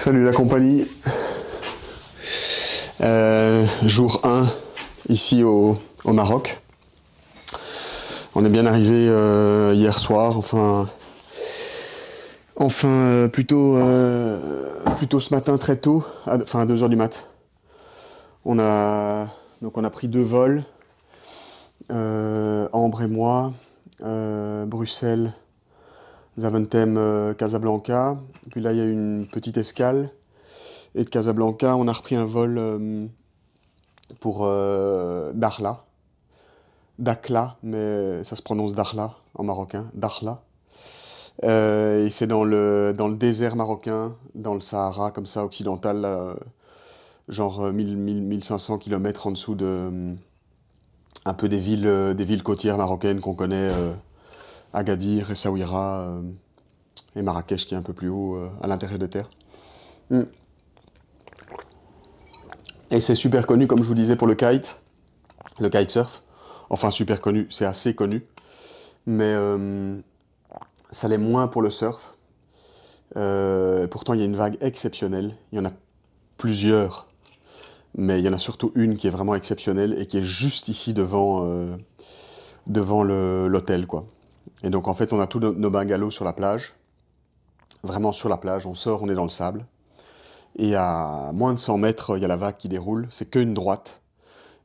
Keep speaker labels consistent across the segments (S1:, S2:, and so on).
S1: Salut la compagnie. Jour 1 ici au Maroc. On est bien arrivé hier soir, plutôt ce matin très tôt, à 2h du mat. On a pris 2 vols, Ambre et moi, Bruxelles, Zaventem, Casablanca. Puis là il y a eu une petite escale. Et de Casablanca, on a repris un vol pour Dakhla. Dakhla, mais ça se prononce Dakhla en marocain, Dakhla. Et c'est dans le désert marocain, dans le Sahara, comme ça, occidental, genre 1500 km en dessous de un peu des villes côtières marocaines qu'on connaît, Agadir, Essaouira et Marrakech qui est un peu plus haut, à l'intérieur des terres. Et c'est super connu, comme je vous disais, pour le kitesurf. Enfin, super connu, c'est assez connu. Mais ça l'est moins pour le surf. Pourtant, il y a une vague exceptionnelle. Il y en a plusieurs. Mais il y en a surtout une qui est vraiment exceptionnelle et qui est juste ici devant l'hôtel, quoi. Et donc, en fait, on a tous nos bungalows sur la plage. Vraiment sur la plage. On sort, on est dans le sable. Et à moins de 100 mètres, il y a la vague qui déroule. C'est qu'une droite.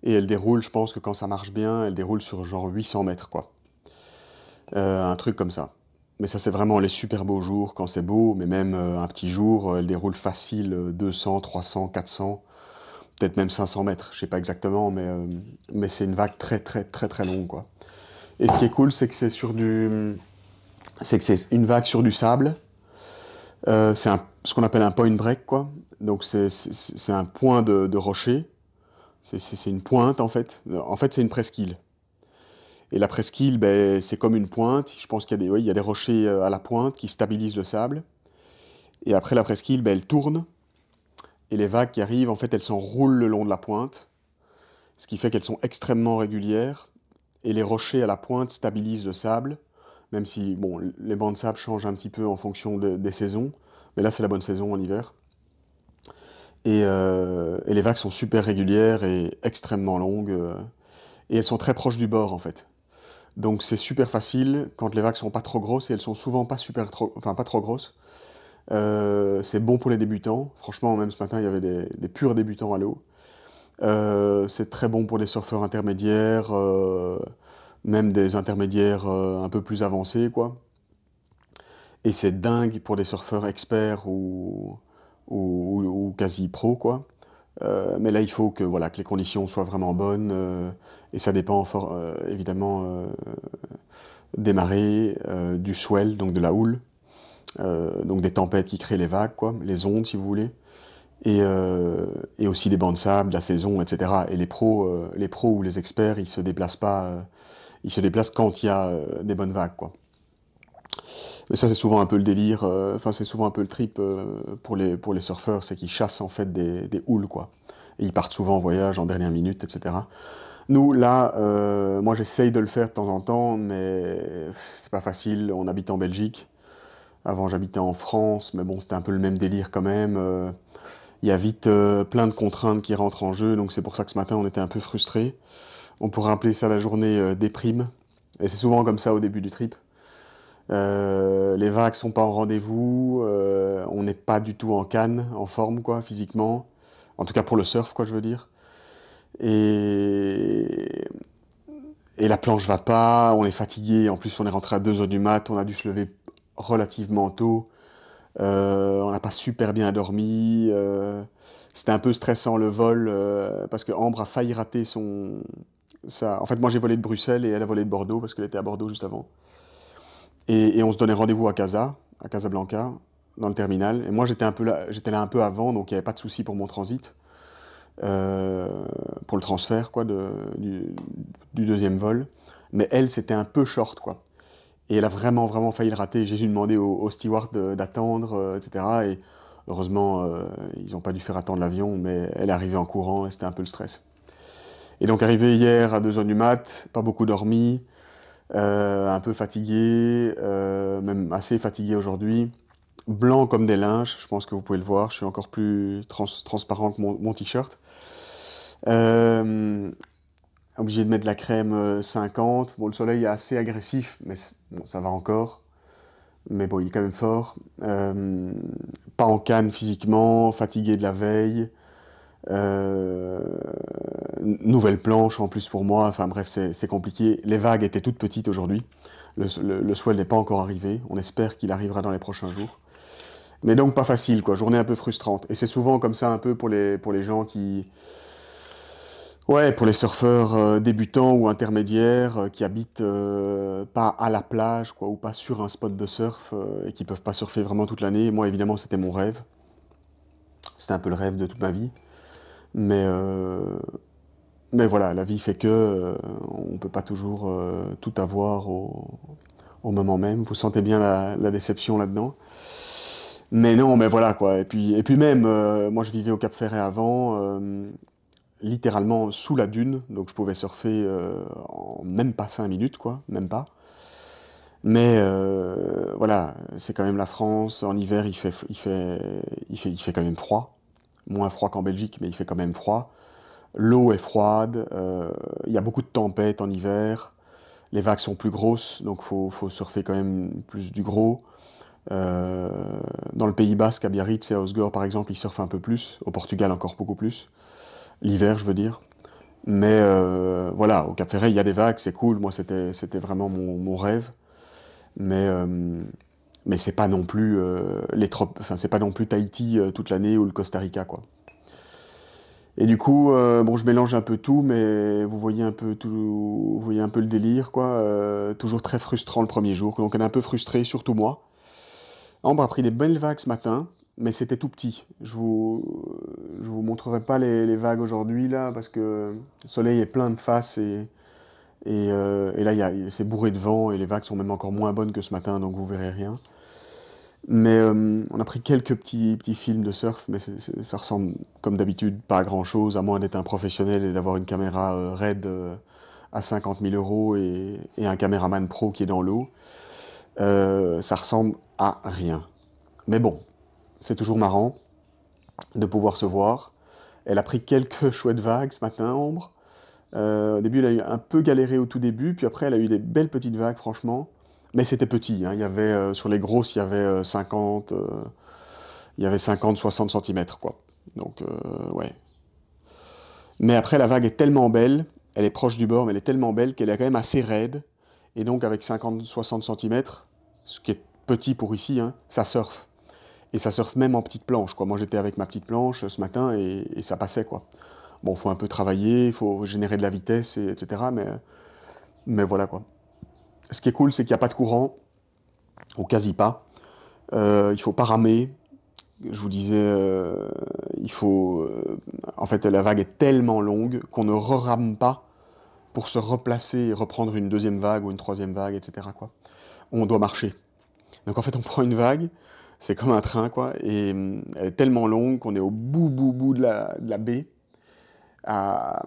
S1: Et elle déroule, je pense que quand ça marche bien, elle déroule sur genre 800 mètres, quoi. Un truc comme ça. Mais ça, c'est vraiment les super beaux jours, quand c'est beau. Mais même un petit jour, elle déroule facile 200, 300, 400, peut-être même 500 mètres. Je sais pas exactement, mais c'est une vague très, très, très, très longue, quoi. Et ce qui est cool, c'est que c'est une vague sur du sable. C'est ce qu'on appelle un point break, quoi. Donc c'est un point de rocher. C'est une pointe, en fait. En fait, c'est une presqu'île. Et la presqu'île, ben, c'est comme une pointe. Je pense qu'il y a des rochers à la pointe qui stabilisent le sable. Et après, la presqu'île, ben, elle tourne. Et les vagues qui arrivent, en fait, elles s'enroulent le long de la pointe. Ce qui fait qu'elles sont extrêmement régulières. Et les rochers à la pointe stabilisent le sable. Même si, bon, les bancs de sable changent un petit peu en fonction des saisons. Mais là, c'est la bonne saison en hiver. Et les vagues sont super régulières et extrêmement longues. Et elles sont très proches du bord, en fait. Donc c'est super facile quand les vagues sont pas trop grosses, et elles sont souvent pas trop grosses. C'est bon pour les débutants. Franchement, même ce matin, il y avait des purs débutants à l'eau. C'est très bon pour les surfeurs intermédiaires, même des intermédiaires un peu plus avancés, quoi. Et c'est dingue pour des surfeurs experts ou quasi pro, quoi. Mais là, il faut que les conditions soient vraiment bonnes, et ça dépend évidemment des marées, du swell, donc de la houle, donc des tempêtes qui créent les vagues, quoi, les ondes, si vous voulez, et aussi des bancs de sable, de la saison, etc. Et les pros ou les experts, ils se déplacent pas, ils se déplacent quand il y a des bonnes vagues, quoi. Mais ça, c'est souvent un peu le délire, c'est souvent un peu le trip pour les surfeurs, c'est qu'ils chassent en fait des houles, quoi. Et ils partent souvent en voyage en dernière minute, etc. Nous, là, moi j'essaye de le faire de temps en temps, mais c'est pas facile. On habite en Belgique. Avant, j'habitais en France, mais bon, c'était un peu le même délire quand même. Il y a vite plein de contraintes qui rentrent en jeu, donc c'est pour ça que ce matin, on était un peu frustrés. On pourrait appeler ça la journée déprime. Et c'est souvent comme ça au début du trip. Les vagues sont pas en rendez-vous, on n'est pas du tout en canne, en forme, quoi, physiquement. En tout cas pour le surf, quoi, je veux dire. Et, et la planche va pas, on est fatigué. En plus, on est rentré à 2h du mat, on a dû se lever relativement tôt. On n'a pas super bien dormi. C'était un peu stressant le vol, parce que Ambre a failli rater En fait, moi j'ai volé de Bruxelles et elle a volé de Bordeaux parce qu'elle était à Bordeaux juste avant. Et on se donnait rendez-vous à Casablanca, dans le terminal. Et moi, j'étais là un peu avant, donc il n'y avait pas de souci pour mon transit, pour le transfert, quoi, du deuxième vol. Mais elle, c'était un peu short, quoi. Et elle a vraiment, vraiment failli le rater. J'ai dû demander au steward d'attendre, etc. Et heureusement, ils n'ont pas dû faire attendre l'avion, mais elle est arrivée en courant et c'était un peu le stress. Et donc, arrivé hier à 2h du mat, pas beaucoup dormi, un peu fatigué, même assez fatigué aujourd'hui. blanc comme des linges, je pense que vous pouvez le voir, je suis encore plus transparent que mon t-shirt. Euh, Obligé de mettre de la crème 50. Bon, le soleil est assez agressif, mais bon, ça va encore. Mais bon, il est quand même fort. Pas en canne physiquement, fatigué de la veille. Euh, Nouvelle planche en plus pour moi. Enfin bref, c'est compliqué. Les vagues étaient toutes petites aujourd'hui. Le swell n'est pas encore arrivé. On espère qu'il arrivera dans les prochains jours. Mais donc pas facile, quoi. Journée un peu frustrante. Et c'est souvent comme ça un peu pour les gens qui... Ouais, pour les surfeurs débutants ou intermédiaires qui habitent pas à la plage, quoi, ou pas sur un spot de surf et qui peuvent pas surfer vraiment toute l'année. Moi, évidemment, c'était mon rêve. C'était un peu le rêve de toute ma vie. Mais, euh, mais voilà, la vie fait que on peut pas toujours tout avoir au moment même. Vous sentez bien la déception là-dedans. Mais non, mais voilà quoi. Et puis même, moi je vivais au Cap Ferret avant, littéralement sous la dune, donc je pouvais surfer en même pas 5 minutes, quoi, même pas. Mais voilà, c'est quand même la France. En hiver, il fait quand même froid, moins froid qu'en Belgique, mais il fait quand même froid. L'eau est froide, il y a beaucoup de tempêtes en hiver. Les vagues sont plus grosses, donc faut surfer quand même plus du gros. Dans le Pays Basque, à Biarritz et à Osgore par exemple, ils surfent un peu plus. Au Portugal, encore beaucoup plus. L'hiver, je veux dire. Mais voilà, au Cap Ferret, il y a des vagues, c'est cool. Moi, c'était vraiment mon rêve. Mais, euh, mais c'est pas non plus enfin, c'est pas non plus Tahiti toute l'année ou le Costa Rica, quoi. Et du coup, bon, je mélange un peu tout, mais vous voyez un peu tout, vous voyez un peu le délire, quoi. Toujours très frustrant le premier jour. Donc on est un peu frustré, surtout moi. Ambre a pris des belles vagues ce matin, mais c'était tout petit. Je vous montrerai pas les vagues aujourd'hui là, parce que le soleil est plein de faces et là c'est bourré de vent et les vagues sont même encore moins bonnes que ce matin, donc vous verrez rien. Mais on a pris quelques petits films de surf, mais ça ressemble comme d'habitude pas à grand chose, à moins d'être un professionnel et d'avoir une caméra RED à 50 000 euros et un caméraman pro qui est dans l'eau. Ça ressemble à rien. Mais bon, c'est toujours marrant de pouvoir se voir. Elle a pris quelques chouettes vagues ce matin, Ambre. Au début, elle a eu un peu galéré au tout début, puis après, elle a eu des belles petites vagues, franchement. Mais c'était petit, hein. Il y avait, sur les grosses, il y avait 60 centimètres, quoi. Donc, ouais. Mais après, la vague est tellement belle, elle est proche du bord, mais elle est tellement belle qu'elle est quand même assez raide. Et donc, avec 50-60 centimètres, ce qui est petit pour ici, hein, ça surfe. Et ça surfe même en petite planche, quoi. Moi, j'étais avec ma petite planche ce matin et ça passait, quoi. Bon, il faut un peu travailler, il faut générer de la vitesse, etc. Mais voilà, quoi. Ce qui est cool, c'est qu'il n'y a pas de courant, ou quasi pas. Il faut pas ramer. Je vous disais, il faut... en fait, la vague est tellement longue qu'on ne re-rame pas pour se replacer et reprendre une deuxième vague ou une troisième vague, etc., quoi. On doit marcher. Donc en fait, on prend une vague, c'est comme un train, quoi, et elle est tellement longue qu'on est au bout de la baie, à,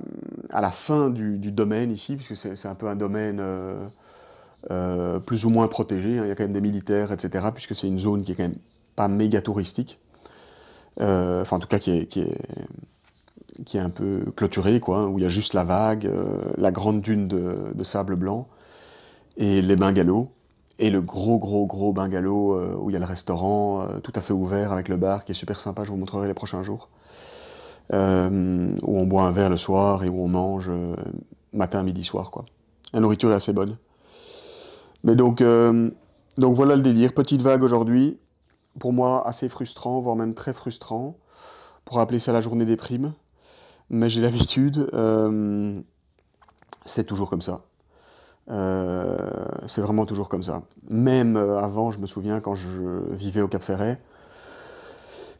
S1: à la fin du domaine ici, puisque c'est un peu un domaine plus ou moins protégé, hein. Il y a quand même des militaires, etc., puisque c'est une zone qui est quand même pas méga touristique, enfin en tout cas qui est un peu clôturée, quoi, hein, où il y a juste la vague, la grande dune de sable blanc, et les bungalows, et le gros bungalow où il y a le restaurant tout à fait ouvert avec le bar qui est super sympa, je vous montrerai les prochains jours. Où on boit un verre le soir et où on mange matin, midi, soir, quoi. La nourriture est assez bonne. Mais donc voilà le délire. Petite vague aujourd'hui. Pour moi, assez frustrant, voire même très frustrant. Pour appeler ça la journée des primes. Mais j'ai l'habitude. C'est toujours comme ça. C'est vraiment toujours comme ça. Même avant, je me souviens quand je vivais au Cap Ferret,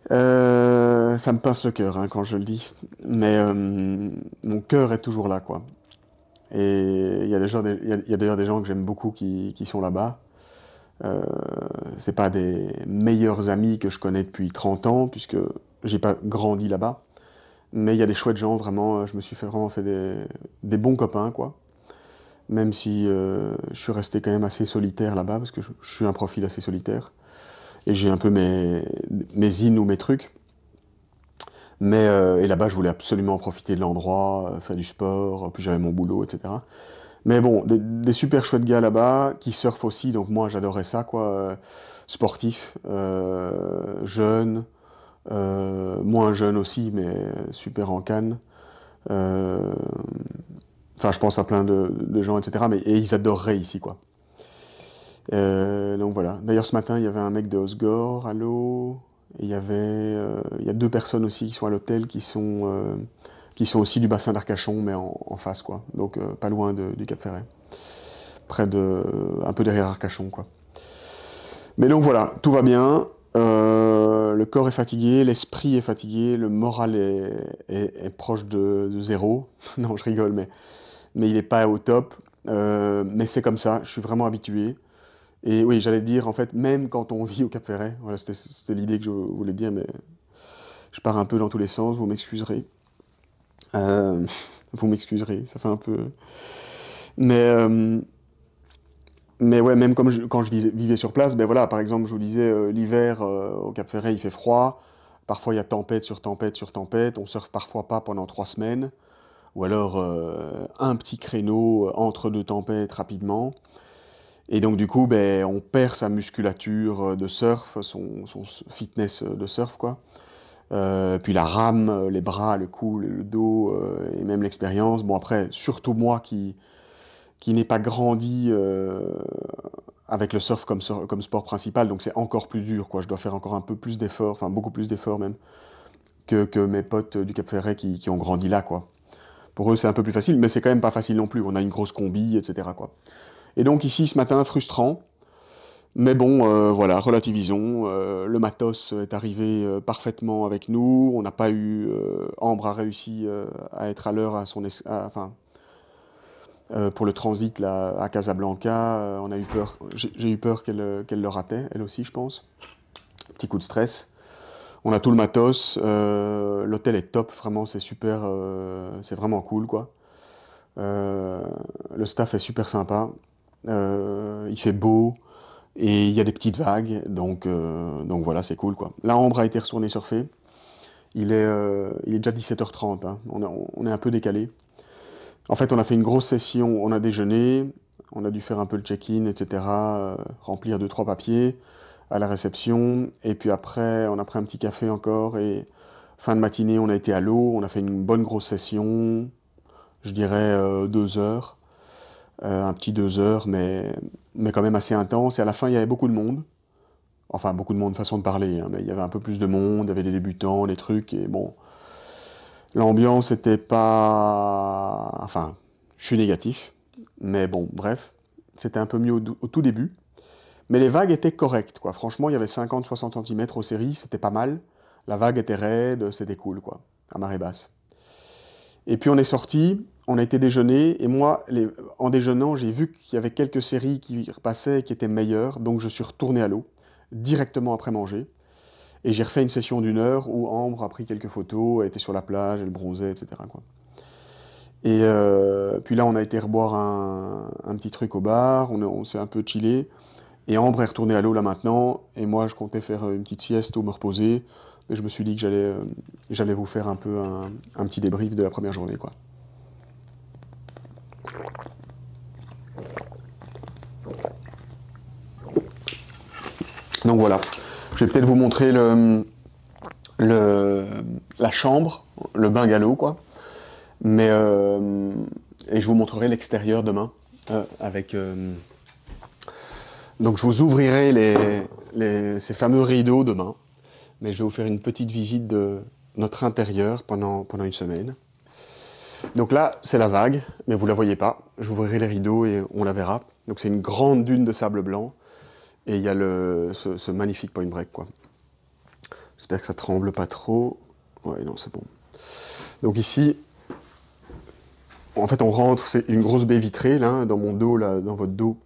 S1: ça me pince le cœur hein, quand je le dis, mais mon cœur est toujours là, quoi. Et il y a il y a d'ailleurs des gens que j'aime beaucoup qui sont là-bas. Euh, c'est pas des meilleurs amis que je connais depuis 30 ans, puisque j'ai pas grandi là-bas. Mais il y a des chouettes gens, vraiment, je me suis vraiment fait des bons copains, quoi. Même si je suis resté quand même assez solitaire là-bas, parce que je suis un profil assez solitaire. et j'ai un peu mes zines ou mes trucs. Mais, et là-bas, je voulais absolument profiter de l'endroit, faire du sport, puis j'avais mon boulot, etc. Mais bon, des super chouettes gars là-bas, qui surfent aussi, donc moi j'adorais ça, quoi. Sportifs, jeunes, moins jeunes aussi, mais super en canne. Euh, Enfin, je pense à plein de gens, etc. Mais, et ils adoreraient ici, quoi. Donc voilà. D'ailleurs, ce matin, il y avait un mec de Osgore à l'eau. Et il y a deux personnes aussi qui sont à l'hôtel qui sont aussi du bassin d'Arcachon, mais en face, quoi. Donc pas loin du Cap Ferret. Un peu derrière Arcachon, quoi. Mais donc voilà, tout va bien. Le corps est fatigué, l'esprit est fatigué, le moral est proche de zéro. Non, je rigole, mais il n'est pas au top. Mais c'est comme ça, je suis vraiment habitué. Et oui, j'allais dire, en fait, même quand on vit au Cap Ferret, voilà, c'était l'idée que je voulais dire, mais je pars un peu dans tous les sens, vous m'excuserez. Euh, Vous m'excuserez, ça fait un peu... Mais, euh, mais ouais, même quand je vivais sur place, ben voilà, par exemple, je vous disais, l'hiver au Cap Ferret, il fait froid. Parfois, il y a tempête sur tempête sur tempête. On surfe parfois pas pendant 3 semaines. Ou alors un petit créneau entre deux tempêtes rapidement. Et donc du coup, ben, on perd sa musculature de surf, son fitness de surf, quoi. Puis la rame, les bras, le cou, le dos, et même l'expérience. Bon après, surtout moi qui n'ai pas grandi avec le surf comme sport principal, donc c'est encore plus dur, quoi. Je dois faire encore un peu plus d'efforts, enfin beaucoup plus d'efforts même, que mes potes du Cap Ferret qui ont grandi là, quoi. Pour eux, c'est un peu plus facile, mais c'est quand même pas facile non plus. On a une grosse combi, etc., quoi. Et donc ici, ce matin, frustrant. Mais bon, voilà, relativisons. Le matos est arrivé parfaitement avec nous. On n'a pas eu... Ambre a réussi à être à l'heure à enfin, pour le transit là, à Casablanca. On a eu peur, j'ai eu peur qu'elle le ratait, elle aussi, je pense. Petit coup de stress. On a tout le matos. L'hôtel est top, vraiment, c'est super. C'est vraiment cool, quoi. Euh, le staff est super sympa. Il fait beau. Et il y a des petites vagues, donc voilà, c'est cool, quoi. Là, Ambre a été retourné surfer. Il est déjà 17h30, hein. On est un peu décalé. En fait, on a fait une grosse session, on a déjeuné, on a dû faire un peu le check-in, etc., remplir deux, trois papiers à la réception, et puis après, on a pris un petit café encore, et fin de matinée, on a été à l'eau, on a fait une bonne grosse session, je dirais 2 heures, un petit 2 heures, mais quand même assez intense, et à la fin, il y avait beaucoup de monde. Enfin, beaucoup de monde, façon de parler, hein, mais il y avait un peu plus de monde, il y avait des débutants, des trucs, et bon, l'ambiance était pas... Enfin, je suis négatif, mais bon, bref, c'était un peu mieux au tout début. Mais les vagues étaient correctes, quoi. Franchement, il y avait 50-60 cm aux séries, c'était pas mal. La vague était raide, c'était cool, quoi, à marée basse. Et puis on est sorti, on a été déjeuner, et moi, en déjeunant, j'ai vu qu'il y avait quelques séries qui repassaient et qui étaient meilleures, donc je suis retourné à l'eau, directement après manger. Et j'ai refait une session d'1 heure où Ambre a pris quelques photos, elle était sur la plage, elle bronzait, etc., quoi. Et puis là, on a été reboire un petit truc au bar, on s'est un peu chillé. Et Ambre est retournée à l'eau là maintenant, et moi je comptais faire une petite sieste ou me reposer, mais je me suis dit que j'allais vous faire un peu un petit débrief de la première journée, quoi. Donc voilà, je vais peut-être vous montrer le, la chambre, le bungalow, quoi. Mais et je vous montrerai l'extérieur demain avec. Donc je vous ouvrirai ces fameux rideaux demain, mais je vais vous faire une petite visite de notre intérieur pendant une semaine. Donc là, c'est la vague, mais vous la voyez pas. J'ouvrirai les rideaux et on la verra. Donc c'est une grande dune de sable blanc et il y a ce magnifique point break, quoi. J'espère que ça tremble pas trop. Ouais, non, c'est bon. Donc ici, en fait, on rentre, c'est une grosse baie vitrée, là, dans mon dos, là, dans votre dos,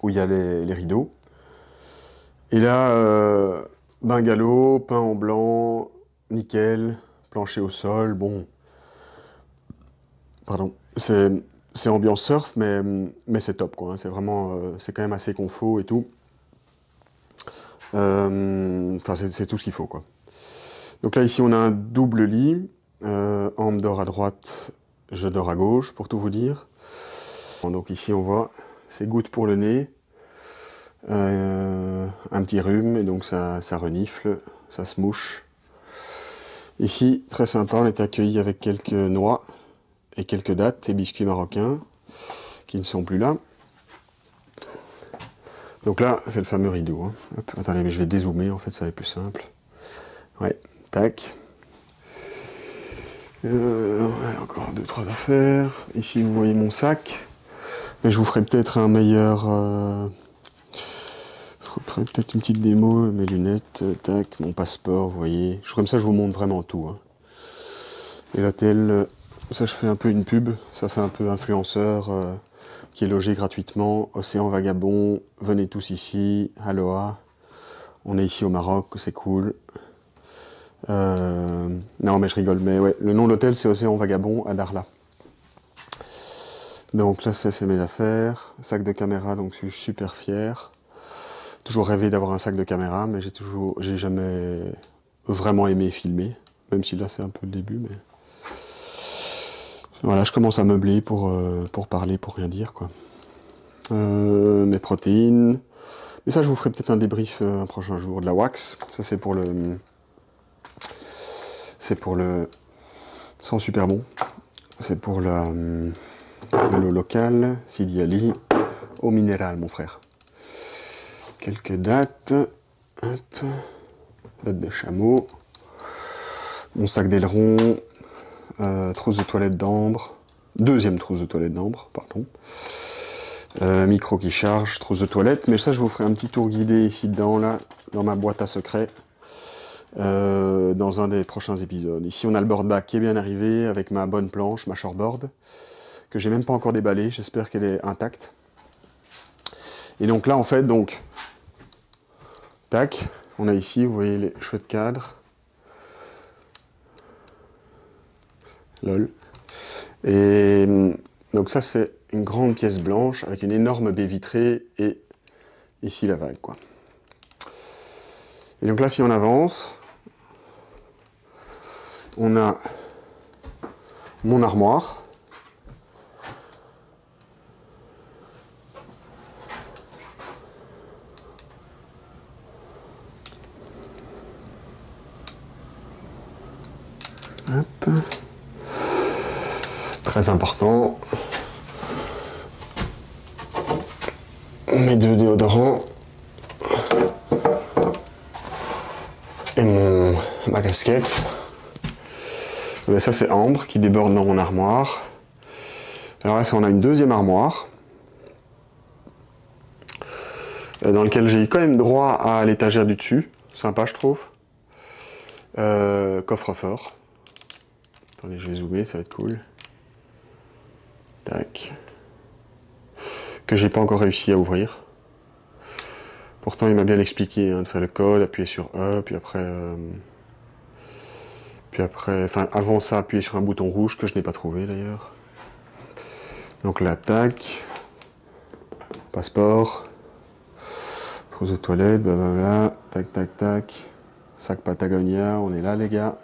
S1: où il y a les rideaux. Et là, bungalow, peint en blanc, nickel, plancher au sol, bon. Pardon. C'est ambiance surf, mais c'est top, quoi, hein. C'est vraiment, c'est quand même assez confo et tout. Enfin, c'est tout ce qu'il faut, quoi. Donc là, ici, on a un double lit. Ambre dort à droite, je dors à gauche, pour tout vous dire. Donc ici, on voit ces gouttes pour le nez. Un petit rhume, et donc ça renifle, ça se mouche. Ici, très sympa, on était accueillis avec quelques noix et quelques dattes et biscuits marocains qui ne sont plus là. Donc là, c'est le fameux rideau. Hein. Hop, attendez, mais je vais dézoomer, en fait, ça va être plus simple. Ouais, tac. Encore 2-3 affaires. Ici, vous voyez mon sac. Mais je vous ferai peut-être un meilleur... Je vous ferai peut-être une petite démo, mes lunettes, tac, mon passeport, vous voyez. Comme ça, je vous montre vraiment tout. Hein. Et l'hôtel, ça, je fais un peu une pub. Ça fait un peu influenceur qui est logé gratuitement. Océan Vagabond, venez tous ici. Aloha. On est ici au Maroc, c'est cool. Non, mais je rigole. Mais ouais, le nom de l'hôtel, c'est Océan Vagabond à Darla. Donc là, ça, c'est mes affaires. Sac de caméra, donc je suis super fier. Toujours rêvé d'avoir un sac de caméra, mais j'ai jamais vraiment aimé filmer. Même si là, c'est un peu le début, mais... Voilà, je commence à meubler pour parler, pour rien dire, quoi. Mes protéines. Mais ça, je vous ferai peut-être un débrief un prochain jour. De la wax. Ça, c'est pour le... C'est pour le... Sans super bon. C'est pour de l'eau locale. Sidi Ali. Eau minérale, mon frère. Quelques dates. Hop. Date de chameau. Mon sac d'aileron. Trousse de toilette d'ambre. Deuxième trousse de toilette d'ambre, pardon. Micro qui charge, trousse de toilette. Mais ça, je vous ferai un petit tour guidé ici dedans, là, dans ma boîte à secrets, dans un des prochains épisodes. Ici, on a le board back qui est bien arrivé, avec ma bonne planche, ma shortboard, que j'ai même pas encore déballée. J'espère qu'elle est intacte. Et donc là, en fait, donc, tac, on a ici, vous voyez les cheveux de cadre. Lol. Et donc ça, c'est une grande pièce blanche avec une énorme baie vitrée et ici la vague, quoi. Et donc là, si on avance, on a mon armoire. Hop. Très important. Mes 2 déodorants. Et ma casquette. Mais ça, c'est Ambre qui déborde dans mon armoire. Alors là, on a une deuxième armoire. Dans lequel j'ai quand même droit à l'étagère du dessus. Sympa, je trouve. Coffre-fort. Attendez, je vais zoomer, ça va être cool. Tac. Que j'ai pas encore réussi à ouvrir. Pourtant, il m'a bien expliqué hein, de faire le code, appuyer sur E, puis après, enfin, avant ça, appuyer sur un bouton rouge que je n'ai pas trouvé d'ailleurs. Donc là, tac. Passeport. Trousse de toilette, blablabla. Tac, tac, tac. Sac Patagonia, on est là, les gars.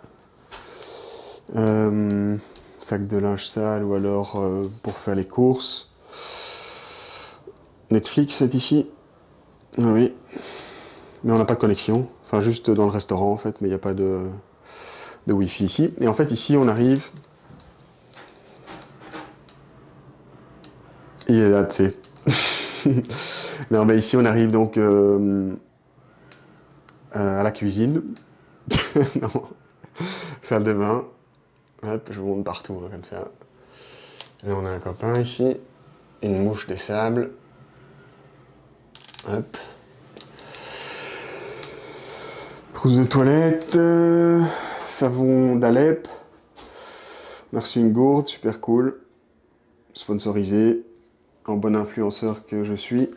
S1: Sac de linge sale ou alors pour faire les courses. Netflix est ici. Oui. Mais on n'a pas de connexion. Enfin, juste dans le restaurant, en fait, mais il n'y a pas de Wi-Fi ici. Et en fait, ici, on arrive... Il est là, tu sais. Non, mais ici, on arrive donc à la cuisine. Non. Salle de bain. Hop, je vous montre partout, hein, comme ça. Là, on a un copain ici. Une mouche des sables. Hop. Trousse de toilette. Savon d'Alep. On a reçu une gourde, super cool. Sponsorisé. En bon influenceur que je suis.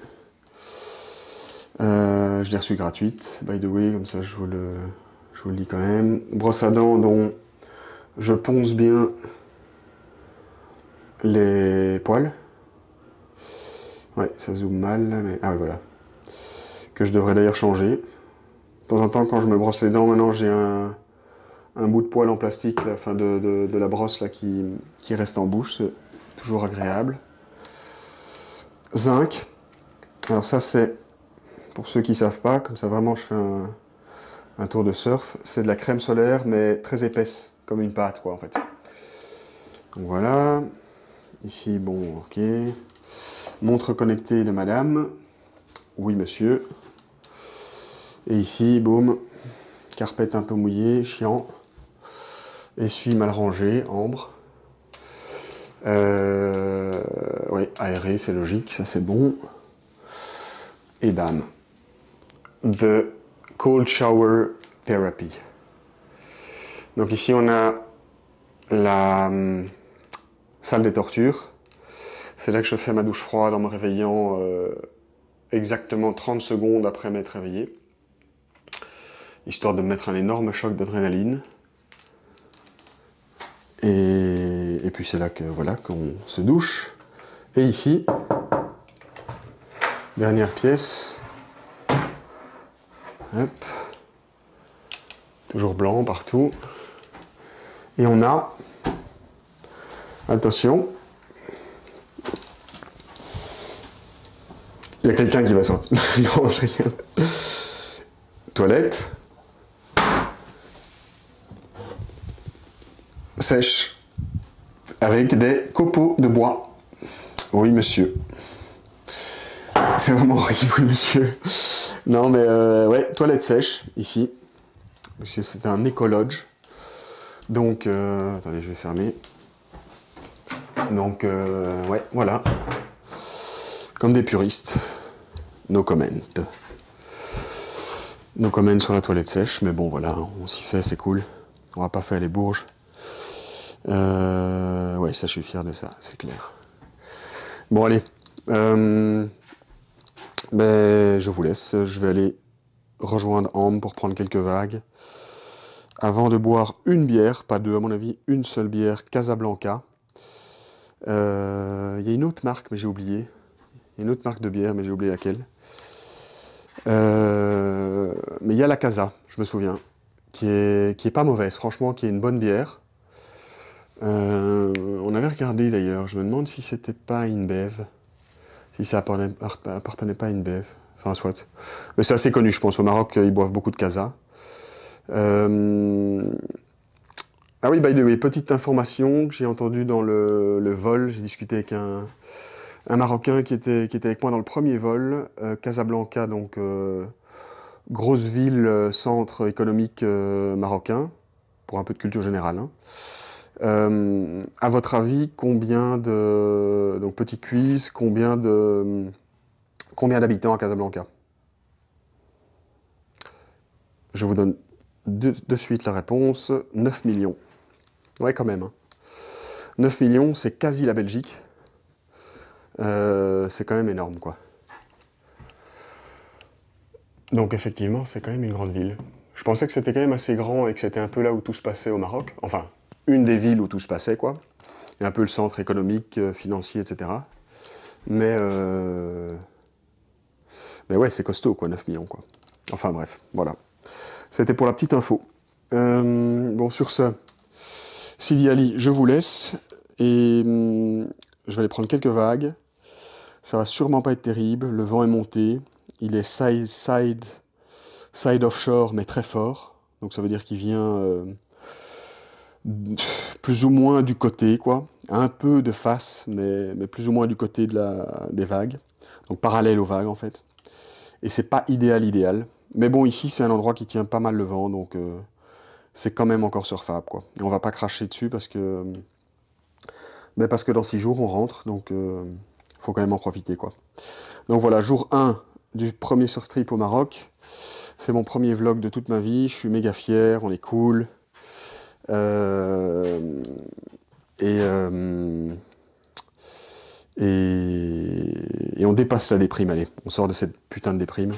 S1: Je l'ai reçu gratuite, by the way, comme ça je vous le dis quand même. Brosse à dents dont je ponce bien les poils. Ouais, ça zoome mal, mais... Ah ouais, voilà. Que je devrais d'ailleurs changer. De temps en temps, quand je me brosse les dents, maintenant j'ai un bout de poil en plastique, là, enfin de la brosse là, qui reste en bouche, c'est toujours agréable. Zinc. Alors ça c'est, pour ceux qui ne savent pas, comme ça vraiment je fais un tour de surf, c'est de la crème solaire mais très épaisse, comme une pâte quoi en fait. Donc voilà. Ici, bon, ok. Montre connectée de madame. Oui monsieur. Et ici, boum, carpette un peu mouillée, chiant. Essuie mal rangé, ambre. Oui, aéré, c'est logique, ça c'est bon. Et bam. The Cold Shower Therapy. Donc ici on a la salle des tortures. C'est là que je fais ma douche froide en me réveillant exactement 30 secondes après m'être réveillé. Histoire de me mettre un énorme choc d'adrénaline. Et puis c'est là que voilà qu'on se douche. Et ici, dernière pièce. Hop. Toujours blanc partout. Et on a, attention, il y a quelqu'un qui va sortir. Non, je rigole. Toilette. Sèche. Avec des copeaux de bois. Oui, monsieur. C'est vraiment horrible, oui, monsieur. Non, mais ouais, toilette sèche, ici. Parce que c'est un écolodge. Donc, attendez, je vais fermer. Donc, ouais, voilà. Comme des puristes. No comment. No comment sur la toilette sèche, mais bon, voilà, on s'y fait, c'est cool. On va pas faire les bourges. Ouais, ça, je suis fier de ça, c'est clair. Bon, allez. Ben, je vous laisse. Je vais aller rejoindre Ambre pour prendre quelques vagues. Avant de boire une bière, pas deux à mon avis, une seule bière Casablanca. Il y a une autre marque, mais j'ai oublié. Il y a une autre marque de bière, mais j'ai oublié laquelle. Mais il y a la Casa, je me souviens, qui est pas mauvaise, franchement, qui est une bonne bière. On avait regardé d'ailleurs, je me demande si c'était pas InBev, si ça appartenait pas à InBev, enfin soit. Mais c'est assez connu, je pense, au Maroc, ils boivent beaucoup de Casa. Ah oui, by the way, petite information que j'ai entendue dans le vol, j'ai discuté avec un Marocain qui était avec moi dans le premier vol, Casablanca, donc grosse ville, centre économique marocain, pour un peu de culture générale. Hein. À votre avis, combien de... Donc petit quiz, combien d'habitants à Casablanca? Je vous donne de suite la réponse, 9 millions. Ouais, quand même. Hein. 9 millions, c'est quasi la Belgique. C'est quand même énorme, quoi. Donc effectivement, c'est quand même une grande ville. Je pensais que c'était quand même assez grand et que c'était un peu là où tout se passait au Maroc. Enfin, une des villes où tout se passait, quoi. Et un peu le centre économique, financier, etc. Mais ouais, c'est costaud, quoi, 9 millions, quoi. Enfin bref, voilà. C'était pour la petite info. Bon, sur ce, Sidi Ali, je vous laisse. Et je vais aller prendre quelques vagues. Ça va sûrement pas être terrible. Le vent est monté. Il est side offshore, mais très fort. Donc ça veut dire qu'il vient plus ou moins du côté, quoi. Un peu de face, mais plus ou moins du côté des vagues. Donc parallèle aux vagues, en fait. Et c'est pas idéal. Mais bon, ici, c'est un endroit qui tient pas mal le vent, donc c'est quand même encore surfable, quoi. Et on va pas cracher dessus parce que dans 6 jours, on rentre, donc faut quand même en profiter, quoi. Donc voilà, jour 1 du premier surf trip au Maroc. C'est mon premier vlog de toute ma vie, je suis méga fier, on est cool. Et on dépasse la déprime, allez, on sort de cette putain de déprime.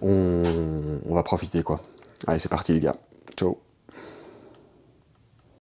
S1: On va profiter, quoi. Allez, c'est parti, les gars.